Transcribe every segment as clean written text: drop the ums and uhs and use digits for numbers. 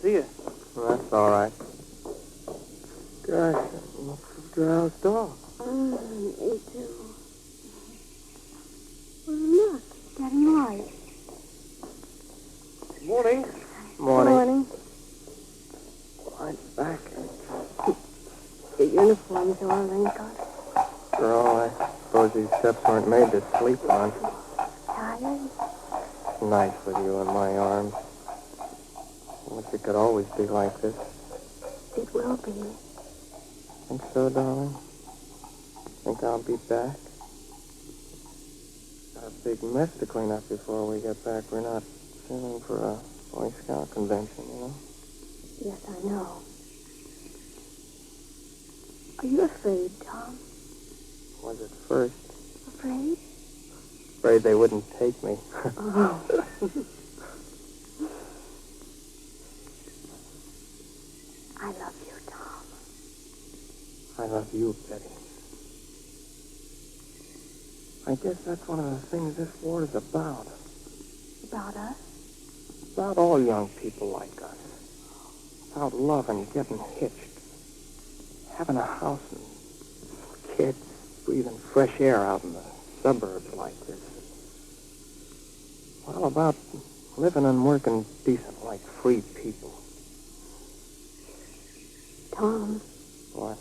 see you. Well, that's all right. Gosh, that looks drowsed off. Me too. Well, look, it's getting light. Morning. Morning. I'm back. The uniforms are all wrinkled. Girl, I suppose these steps weren't made to sleep on. Tired? Nice with you in my arms. I wish it could always be like this. It will be. Think so, darling? Think I'll be back? Got a big mess to clean up before we get back. We're not sailing for a Boy Scout convention, you know? Yes, I know. Are you afraid, Tom? Was at first. Afraid? Afraid they wouldn't take me. Oh. I love you, Tom. I love you, Betty. I guess that's one of the things this war is about. About us? About all young people like us. About love and getting hitched. Having a house and kids, breathing fresh air out in the suburbs like this. Well, about living and working decent like free people. Tom. What?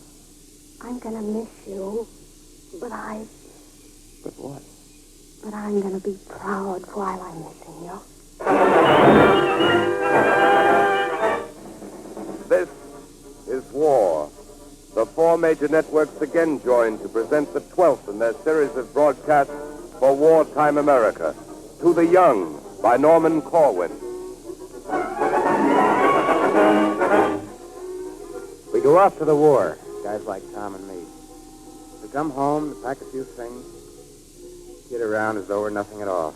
I'm gonna miss you. But what? But I'm gonna be proud while I'm missing you. This is War. The four major networks again join to present the 12th in their series of broadcasts for wartime America. To the Young by Norman Corwin. We go off to the war, guys like Tom and me. We come home to pack a few things, get around as though we're nothing at all.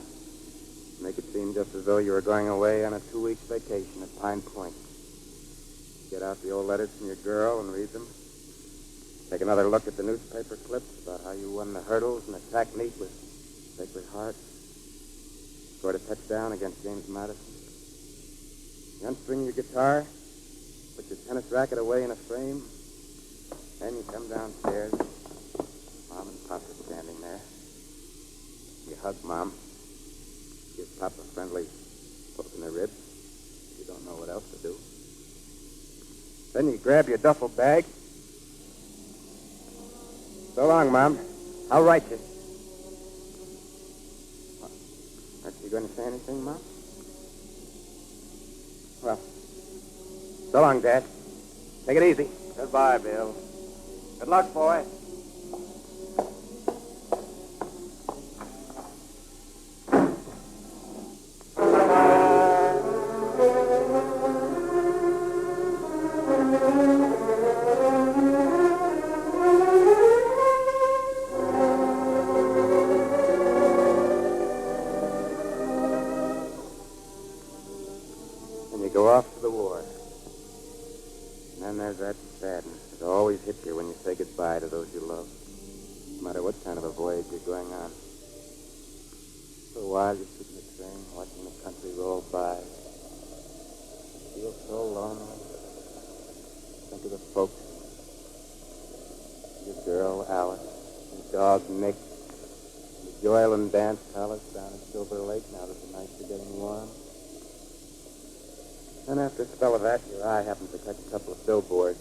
Make it seem just as though you were going away on a 2-week vacation at Pine Point. Get out the old letters from your girl and read them. Take another look at the newspaper clips about how you won the hurdles and attacked meet with Sacred Heart. Scored a touchdown against James Madison. You unstring your guitar, put your tennis racket away in a frame, then you come downstairs. Mom and Pop are standing there. You hug Mom. Give Pop a friendly poke in the ribs. You don't know what else to do. Then you grab your duffel bag. So long, Mom. I'll write you. Aren't you going to say anything, Mom? Well, so long, Dad. Take it easy. Goodbye, Bill. Good luck, boy. And you go off to the war. And then there's that sadness that always hits you when you say goodbye to those you love, no matter what kind of a voyage you're going on. For a while, you sit in the train, watching the country roll by. You feel so lonely. Think of the folks. Your girl, Alice, your dog, Nick, and the Joyland Dance Palace down at Silver Lake, now that the nights are getting warm. Then after a spell of that, your eye happens to catch a couple of billboards.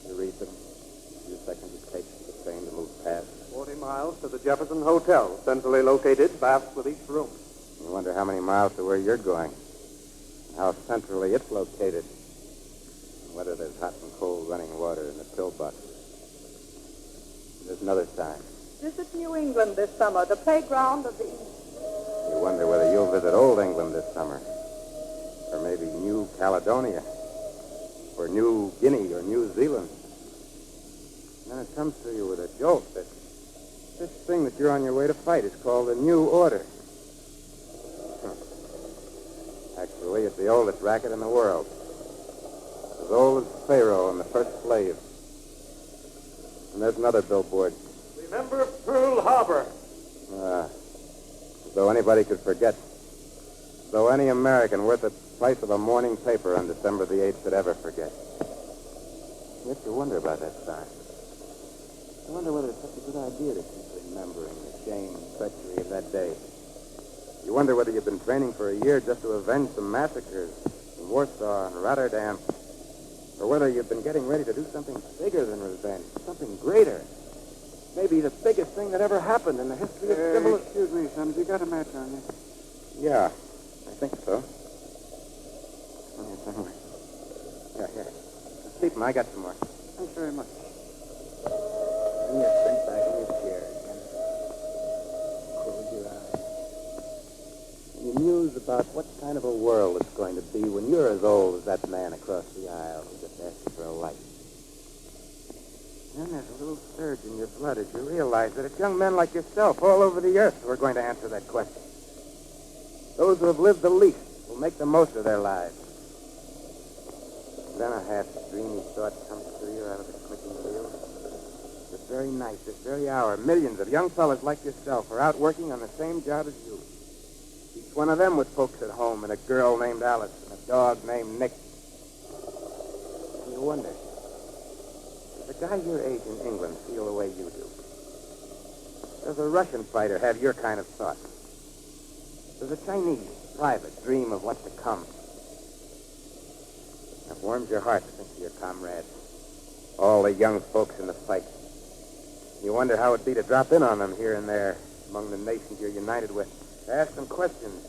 You read them. A few seconds it takes for the train to move past. 40 miles to the Jefferson Hotel, centrally located, baths with each room. You wonder how many miles to where you're going, and how centrally it's located, and whether there's hot and cold running water in the pill box. There's another sign. Visit New England this summer, the playground of the East. You wonder whether you'll visit Old England this summer, or maybe New Caledonia, or New Guinea, or New Zealand. And then it comes to you with a jolt that this thing that you're on your way to fight is called the New Order. Actually, it's the oldest racket in the world. As old as Pharaoh and the first slave. And there's another billboard. Remember Pearl Harbor. As though anybody could forget. As though any American worth a price of a morning paper on December the 8th could ever forget. Yet you wonder about that sign. I wonder whether it's such a good idea to keep remembering the shame and treachery of that day. You wonder whether you've been training for a year just to avenge some massacres in Warsaw and Rotterdam, or whether you've been getting ready to do something bigger than revenge, something greater. Maybe the biggest thing that ever happened in the history of civilization. Excuse me, son. Have you got a match on you? Yeah, I think so. Oh, here somewhere. Yeah, here. Keep them. I got some more. Thanks very much. Here, sink back in your chair again. Close your eyes. You muse about what kind of a world it's going to be when you're as old as that man across the aisle who just asked you for a light. Then there's a little surge in your blood as you realize that it's young men like yourself all over the earth who are going to answer that question. Those who have lived the least will make the most of their lives. Then a half dreamy thought comes to you out of the clicking wheel. This very night, this very hour, millions of young fellas like yourself are out working on the same job as you. Each one of them with folks at home and a girl named Alice and a dog named Nick. And you wonder, does a guy your age in England feel the way you do? Does a Russian fighter have your kind of thoughts? Does a Chinese private dream of what's to come? It warms your heart to think of your comrades, all the young folks in the fight. You wonder how it'd be to drop in on them here and there among the nations you're united with, to ask them questions,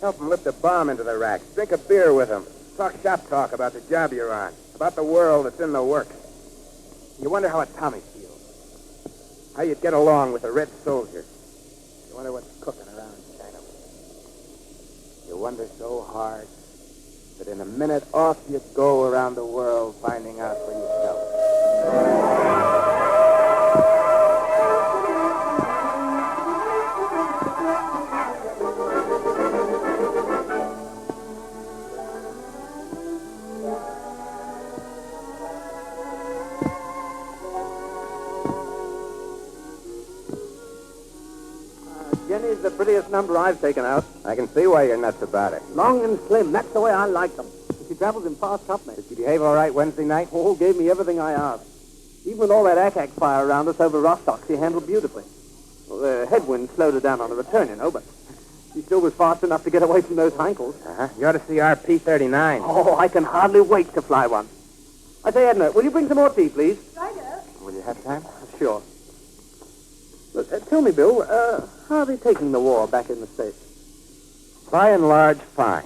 help them lift a bomb into the racks, drink a beer with them, talk shop talk about the job you're on, about the world that's in the works. You wonder how a Tommy feels, how you'd get along with a red soldier. You wonder what's cooking around China. You wonder so hard that in a minute off you go around the world finding out for yourself. Jenny's the prettiest number I've taken out. I can see why you're nuts about it. Long and slim. That's the way I like them. She travels in fast company. Did she behave all right Wednesday night? Oh, gave me everything I asked. Even with all that ack fire around us over Rostock, she handled beautifully. Well, the headwind slowed her down on the return, you know, but she still was fast enough to get away from those Heinkels. Uh-huh. You ought to see our P-39. Oh, I can hardly wait to fly one. I say, Edna, will you bring some more tea, please? Righto. Will you have time? Sure. Look, tell me, Bill, how are they taking the war back in the States? By and large, fine.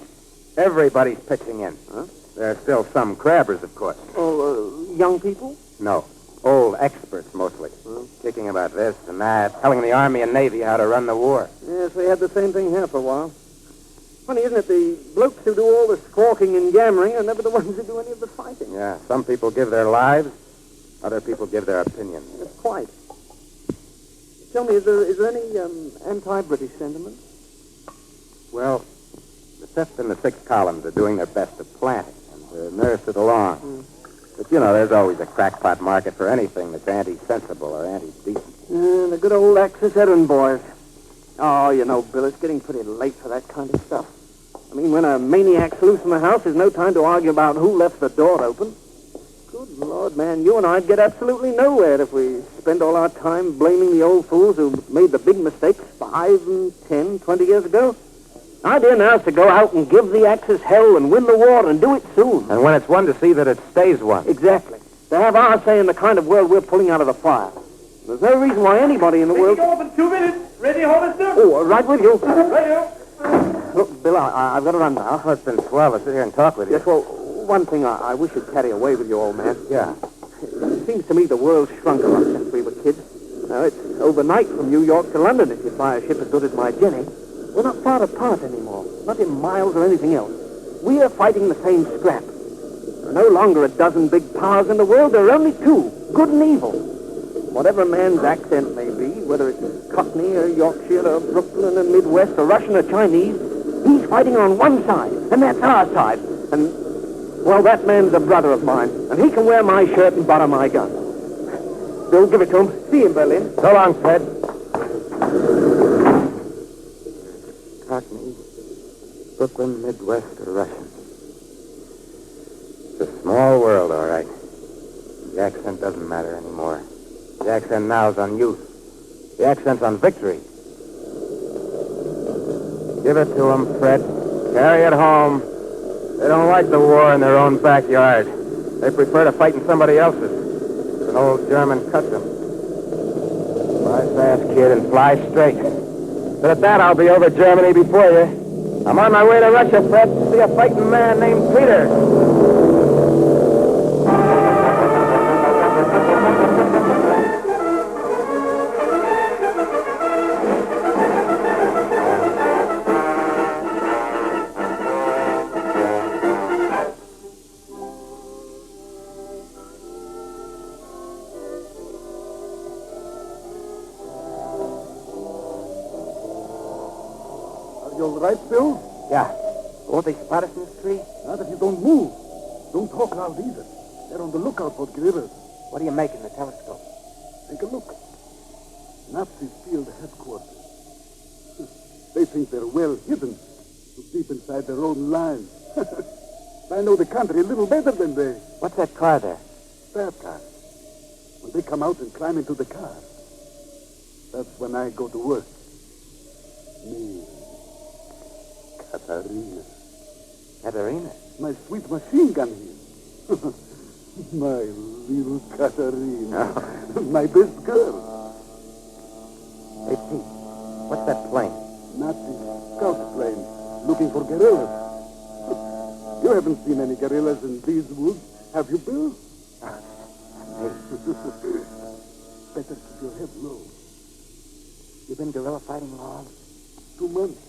Everybody's pitching in. Huh? There are still some crabbers, of course. Oh, young people? No. Old experts, mostly. Kicking about this and that, telling the Army and Navy how to run the war. Yes, we had the same thing here for a while. Funny, isn't it? The blokes who do all the squawking and yammering are never the ones who do any of the fighting. Yeah, some people give their lives, other people give their opinions. Yes, quite. Tell me, is there any anti-British sentiment? Well, the 5th and the 6th columns are doing their best to plant it and to nurse it along. But, you know, there's always a crackpot market for anything that's anti-sensible or anti-decent. The good old Axis errand boys. Oh, you know, Bill, it's getting pretty late for that kind of stuff. I mean, when a maniac's loose in the house, there's no time to argue about who left the door open. Good Lord, man, you and I'd get absolutely nowhere if we spend all our time blaming the old fools who made the big mistakes 5 and 10, 20 years ago. The idea now is to go out and give the Axis hell and win the war and do it soon. And when it's won, to see that it stays one. Exactly. To have our say in the kind of world we're pulling out of the fire. There's no reason why anybody in the world... Ready to open 2 minutes. Ready, Hollister? Oh, right with you. Ready. Look, Bill, I've got to run now. Oh, it's been swell to sit here and talk with you. Yes, well, one thing I wish you'd carry away with you, old man. Yeah. It seems to me the world's shrunk a lot since we were kids. Now, it's overnight from New York to London if you fly a ship as good as my Jenny. We're not far apart anymore, not in miles or anything else. We are fighting the same scrap. There are no longer a dozen big powers in the world. There are only 2, good and evil. Whatever man's accent may be, whether it's Cockney or Yorkshire or Brooklyn or Midwest or Russian or Chinese, he's fighting on one side, and that's our side. And, well, that man's a brother of mine, and he can wear my shirt and borrow my gun. Bill, give it to him. See you in Berlin. So long, Fred. Cockney, Brooklyn, Midwest, or Russian. Small world, all right. The accent doesn't matter anymore. The accent now is on youth. The accent's on victory. Give it to them, Fred. Carry it home. They don't like the war in their own backyard. They prefer to fight in somebody else's. It's an old German custom. Fly fast, kid, and fly straight. But at that, I'll be over Germany before you. I'm on my way to Russia, Fred, to see a fighting man named Peter. You all right, Bill? Yeah. Won't they spot us in this tree? Not if you don't move. Don't talk loud either. They're on the lookout for guerrillas. What do you make in the telescope? Take a look. Nazi field headquarters. They think they're well hidden, too deep inside their own lines. I know the country a little better than they. What's that car there? Staff car. When they come out and climb into the car, that's when I go to work. Me. Katarina. Katarina? My sweet machine gun here. My little Katarina. My best girl. Hey, Pete, what's that plane? Nazi scout plane looking for guerrillas. You haven't seen any guerrillas in these woods, have you, Bill? Better keep your head low. You've been guerrilla fighting long? 2 months.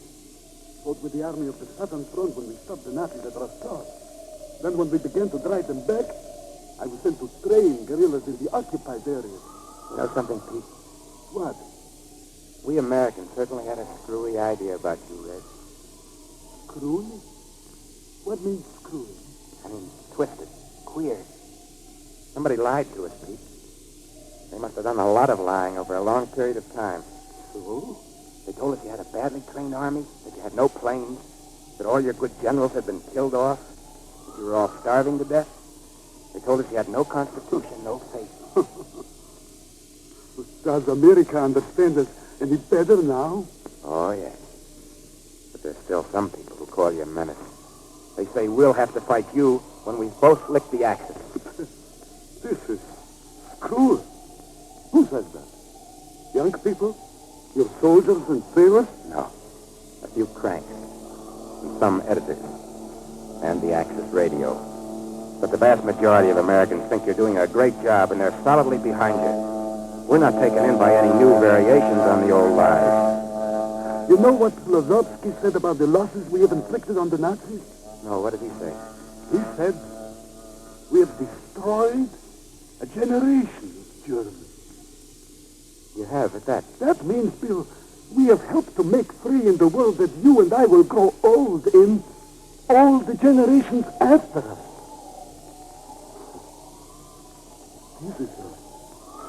Fought with the army of the Southern Front when we stopped the Nazis at Rostov. Then when we began to drive them back, I was sent to train guerrillas in the occupied areas. You know something, Pete? What? We Americans certainly had a screwy idea about you, Red. Screwy? What means screwy? I mean, twisted, queer. Somebody lied to us, Pete. They must have done a lot of lying over a long period of time. So? They told us you had a badly trained army, that you had no planes, that all your good generals had been killed off, that you were all starving to death. They told us you had no constitution, no faith. Does America understand us any better now? Oh, yes. But there's still some people who call you a menace. They say we'll have to fight you when we've both licked the Axis. This is cruel. Who says that? Young people? Your soldiers and sailors? No. A few cranks. And some editors. And the Axis radio. But the vast majority of Americans think you're doing a great job, and they're solidly behind you. We're not taken in by any new variations on the old lies. You know what Klozowski said about the losses we have inflicted on the Nazis? No, what did he say? He said, we have destroyed a generation of Germans. You have, at that. That means, Bill, we have helped to make free in the world that you and I will grow old in all the generations after us. This is a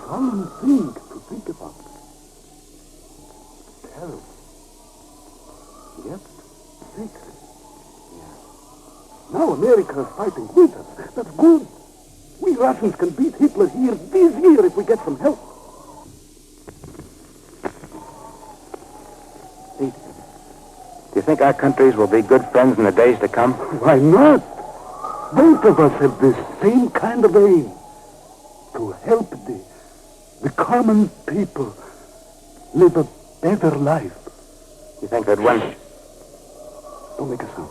solemn thing to think about. Terrible. Yet sacred. Now America is fighting with us. That's good. We Russians can beat Hitler here this year if we get some help. Pete, do you think our countries will be good friends in the days to come? Why not? Both of us have the same kind of aim. To help the common people live a better life. You think that when... Don't make a sound.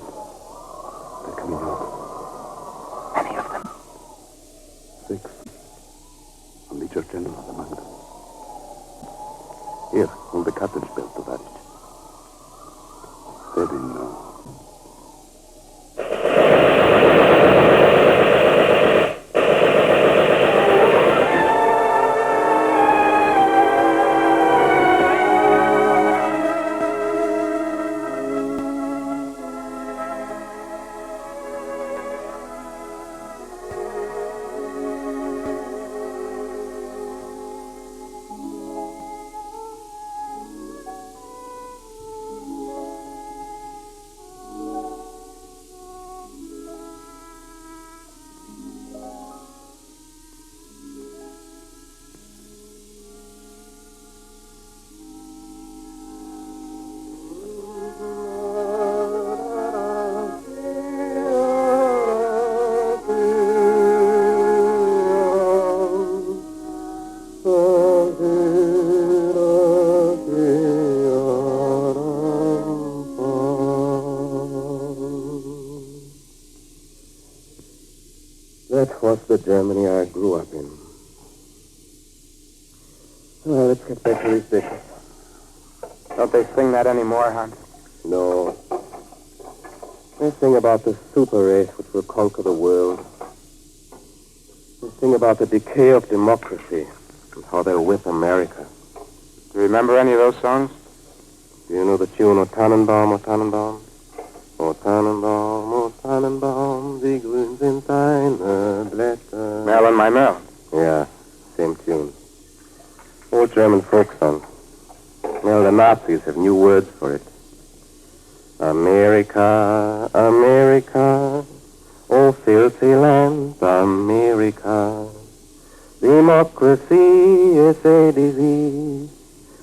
They're coming out. Any of them? 6. A Major General among them. Here, hold the captain's belt to that. Steady now. That was the Germany I grew up in. Well, let's get back to these dishes. Don't they sing that anymore, Hans? No. They sing about the super race which will conquer the world. They sing about the decay of democracy and how they'll whip America. Do you remember any of those songs? Do you know the tune, O Tannenbaum, O Tannenbaum? O Tannenbaum, O Tannenbaum, wie grün sind deine Blätter. Mel and my Mel. Yeah, same tune. Old German folk song. Well, the Nazis have new words for it. America, America, oh filthy land, America. Democracy is a disease.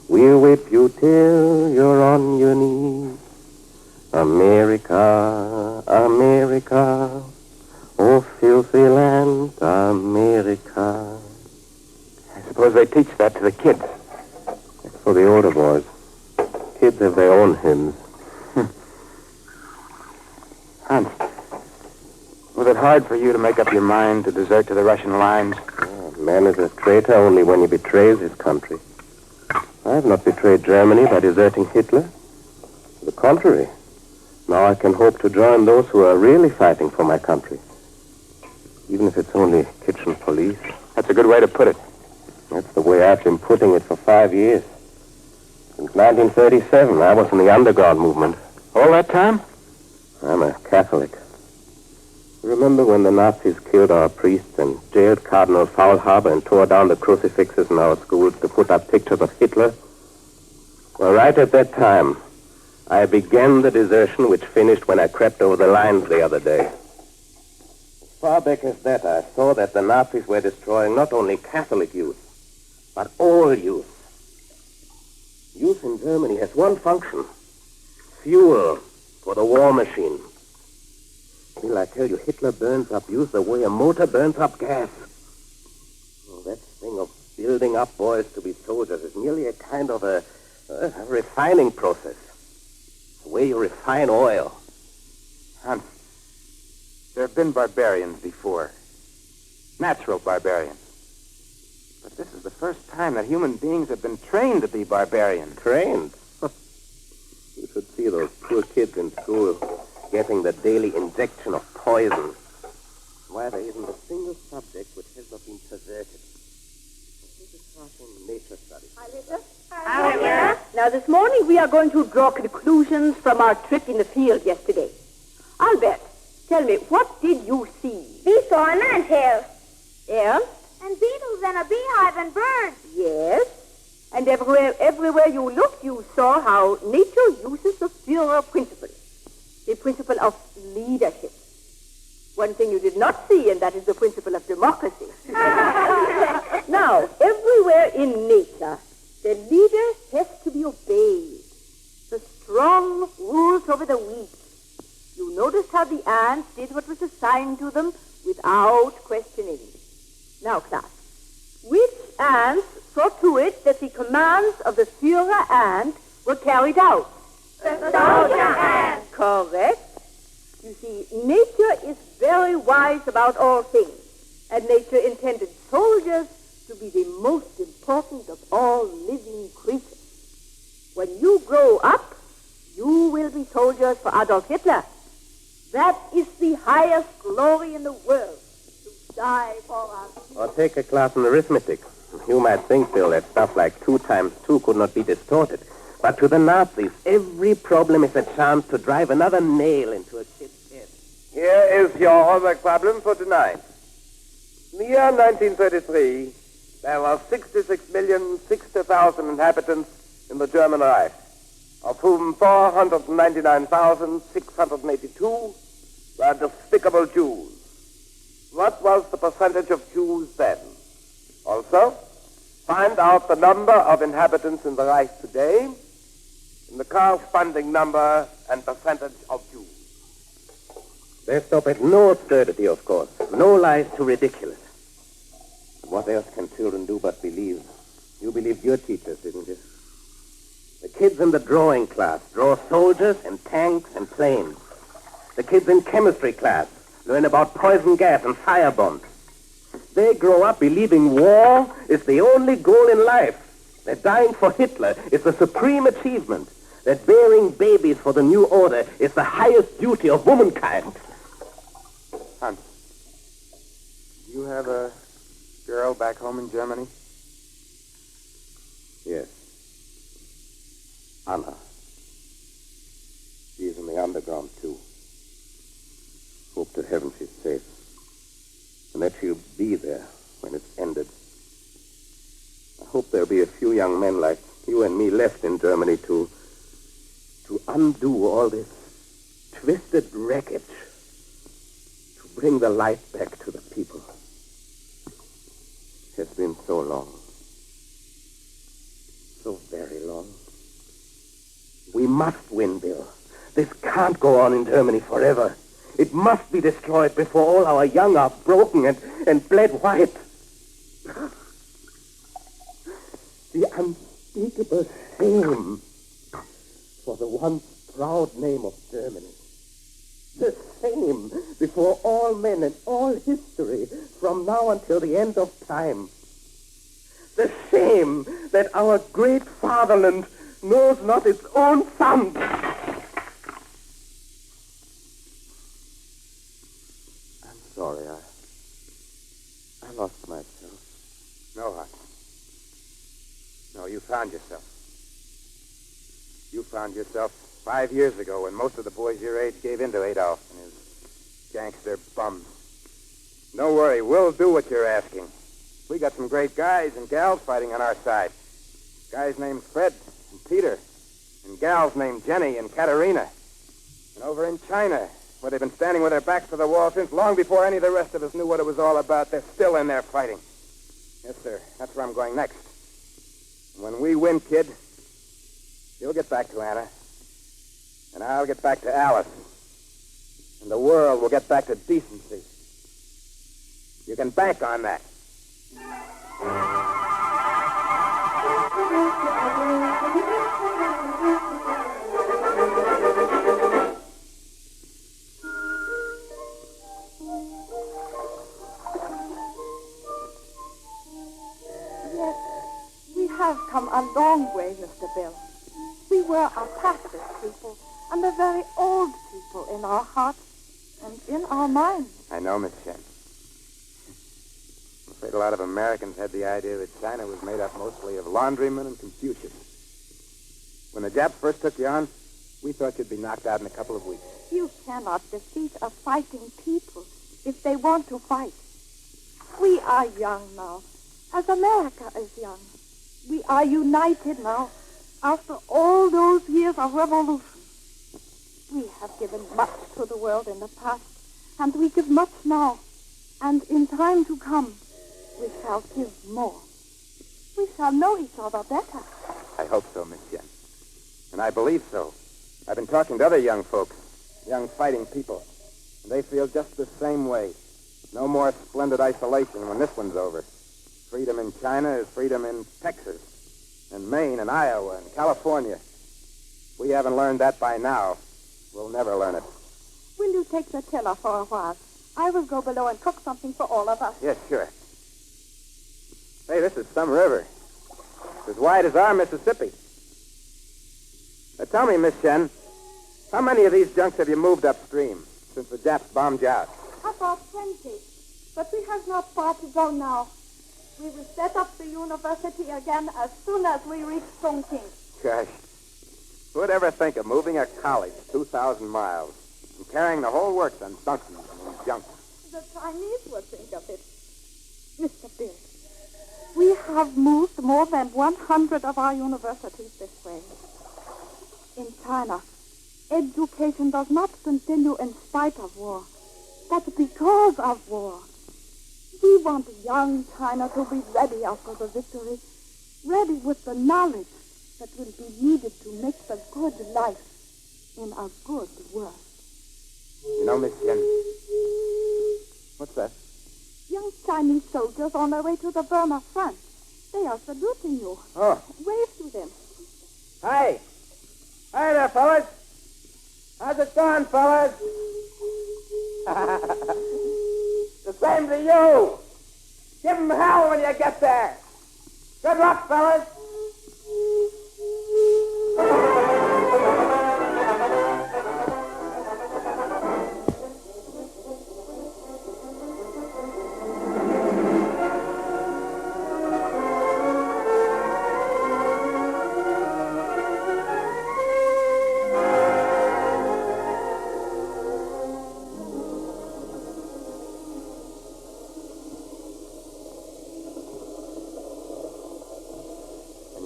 We'll whip you till you're on your knees. America, America, oh filthy land, America. I suppose they teach that to the kids. That's for the older boys. Kids have their own hymns. Hans, was it hard for you to make up your mind to desert to the Russian lines? Man is a traitor only when he betrays his country. I have not betrayed Germany by deserting Hitler. To the contrary. Now I can hope to join those who are really fighting for my country. Even if it's only kitchen police. That's a good way to put it. That's the way I've been putting it for 5 years. Since 1937, I was in the underground movement. All that time? I'm a Catholic. Remember when the Nazis killed our priests and jailed Cardinal Faulhaber and tore down the crucifixes in our schools to put up pictures of Hitler? Well, right at that time, I began the desertion which finished when I crept over the lines the other day. As far back as that, I saw that the Nazis were destroying not only Catholic youth, but all youth. Youth in Germany has one function: fuel for the war machine. Still, I tell you, Hitler burns up youth the way a motor burns up gas. Oh, that thing of building up boys to be soldiers is merely a kind of a refining process. The way you refine oil. Hans, there have been barbarians before. Natural barbarians. But this is the first time that human beings have been trained to be barbarians. Trained? You should see those poor kids in school getting the daily injection of poison. Why, there isn't a single subject which has not been perverted. This is part in nature studies. Hi, Lisa. Hi, Vera. Now, this morning we are going to draw conclusions from our trip in the field yesterday. Albert, tell me, what did you see? We saw an anthill. Yeah? And beetles and a beehive and birds. Yes. And everywhere you looked, you saw how nature uses the Führer principle. The principle of leadership. One thing you did not see, and that is the principle of democracy. Now, everywhere in nature, the leader has to be obeyed. The strong rules over the weak. You noticed how the ants did what was assigned to them without questioning. Now, class, which ants saw to it that the commands of the Führer ant were carried out? The soldier ant. Correct. You see, nature is very wise about all things, and nature intended soldiers to be the most important of all living creatures. When you grow up, you will be soldiers for Adolf Hitler. That is the highest glory in the world, to die for us. Or take a class in arithmetic. You might think, Bill, that stuff like 2 times 2 could not be distorted. But to the Nazis, every problem is a chance to drive another nail into a kid's head. Here is your homework problem for tonight. In the year 1933, there were 66,060,000 inhabitants in the German Reich, of whom 499,682 were despicable Jews. What was the percentage of Jews then? Also, find out the number of inhabitants in the Reich today and the corresponding number and percentage of Jews. They stop at no absurdity, of course. No lies too ridiculous. What else can children do but believe? You believed your teachers, didn't you? The kids in the drawing class draw soldiers and tanks and planes. The kids in chemistry class learn about poison gas and fire bombs. They grow up believing war is the only goal in life. That dying for Hitler is the supreme achievement. That bearing babies for the new order is the highest duty of womankind. Hans, do you have a girl back home in Germany? Yes. Anna. She's in the underground, too. Hope to heaven she's safe. And that she'll be there when it's ended. I hope there'll be a few young men like you and me left in Germany to undo all this twisted wreckage, to bring the light back to the people. It's been so long. So very long. We must win, Bill. This can't go on in Germany forever. It must be destroyed before all our young are broken and bled white. The unspeakable shame for the once proud name of Germany. The shame before all men and all history from now until the end of time. The shame that our great fatherland knows not its own sons. I'm sorry, I lost myself. No, Hans. No, you found yourself. You found yourself 5 years ago when most of the boys your age gave in to Adolf and his gangster bums. Don't worry, we'll do what you're asking. We got some great guys and gals fighting on our side. Guys named Fred and Peter, and gals named Jenny and Katerina. And over in China, where they've been standing with their backs to the wall since long before any of the rest of us knew what it was all about, they're still in there fighting. Yes, sir. That's where I'm going next. And when we win, kid, you'll get back to Anna. And I'll get back to Alice. And the world will get back to decency. You can bank on that. Yes, we have come a long way, Mr. Bill. We were a passive people and a very old people in our hearts and in our minds. I know, Miss Shen. I'm afraid a lot of Americans had the idea that China was made up mostly of laundrymen and Confucius. When the Japs first took you on, we thought you'd be knocked out in a couple of weeks. You cannot defeat a fighting people if they want to fight. We are young now, as America is young. We are united now after all those years of revolution. We have given much to the world in the past, and we give much now. And in time to come, we shall give more. We shall know each other better. I hope so, Miss Yen. And I believe so. I've been talking to other young folks, young fighting people, and they feel just the same way. No more splendid isolation when this one's over. Freedom in China is freedom in Texas, and Maine, and Iowa, and California. If we haven't learned that by now, we'll never learn it. Will you take the tiller for a while? I will go below and cook something for all of us. Yes, sure. Hey, this is some river. It's as wide as our Mississippi. Now, tell me, Miss Shen, how many of these junks have you moved upstream since the Japs bombed you out? About 20. But we have not far to go now. We will set up the university again as soon as we reach Chongqing. Gosh. Who'd ever think of moving a college 2,000 miles and carrying the whole works on donkeys and junk? The Chinese will think of it. Mr. Bill, we have moved more than 100 of our universities this way. In China, education does not continue in spite of war, but because of war. We want young China to be ready after the victory, ready with the knowledge that will be needed to make the good life in a good world. You know, Miss Yen, what's that? Young Chinese soldiers on their way to the Burma front. They are saluting you. Oh. Wave to them. Hi. Hi there, fellas. How's it going, fellas? The same to you. Give 'em hell when you get there. Good luck, fellas.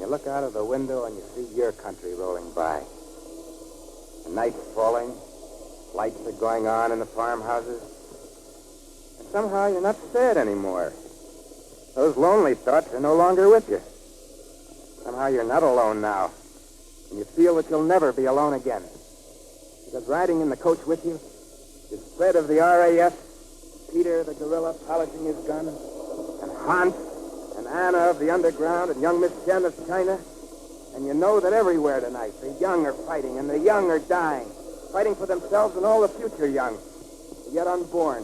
Look out of the window and you see your country rolling by. The night's falling, lights are going on in the farmhouses, and somehow you're not sad anymore. Those lonely thoughts are no longer with you. Somehow you're not alone now, and you feel that you'll never be alone again. Because riding in the coach with you is Fred of the RAF, Peter the gorilla polishing his gun, and Hans and Anna of the underground, and young Miss Jen of China. And you know that everywhere tonight, the young are fighting, and the young are dying, fighting for themselves and all the future young, the yet unborn,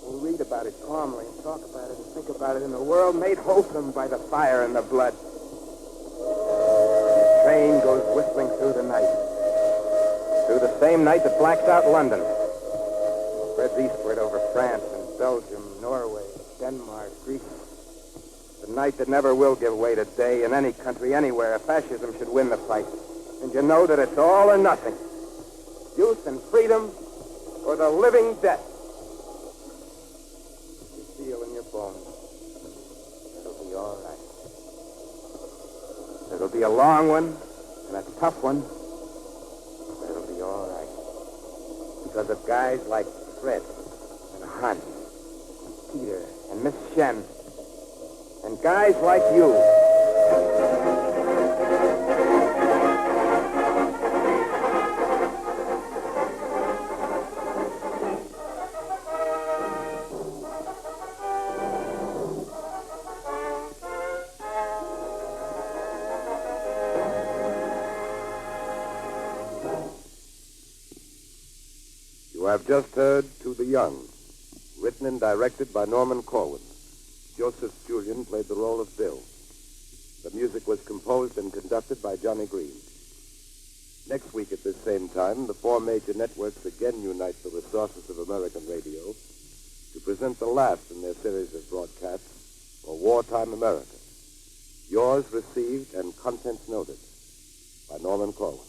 will read about it calmly and talk about it and think about it in a world made wholesome by the fire and the blood. The train goes whistling through the night, through the same night that blacks out London, spreads eastward over France and Belgium, Norway, Denmark, Greece. The night that never will give way today in any country, anywhere, if fascism should win the fight. And you know that it's all or nothing. Youth and freedom or the living death. You feel in your bones. It'll be all right. It'll be a long one and a tough one, but it'll be all right. Because of guys like Fred and Hans and Peter and Miss Shen. And guys like you. You have just heard To the Young, written and directed by Norman Corwin. Joseph Julian played the role of Bill. The music was composed and conducted by Johnny Green. Next week at this same time, the four major networks again unite the resources of American radio to present the last in their series of broadcasts for Wartime America. Yours received and contents noted by Norman Corwin.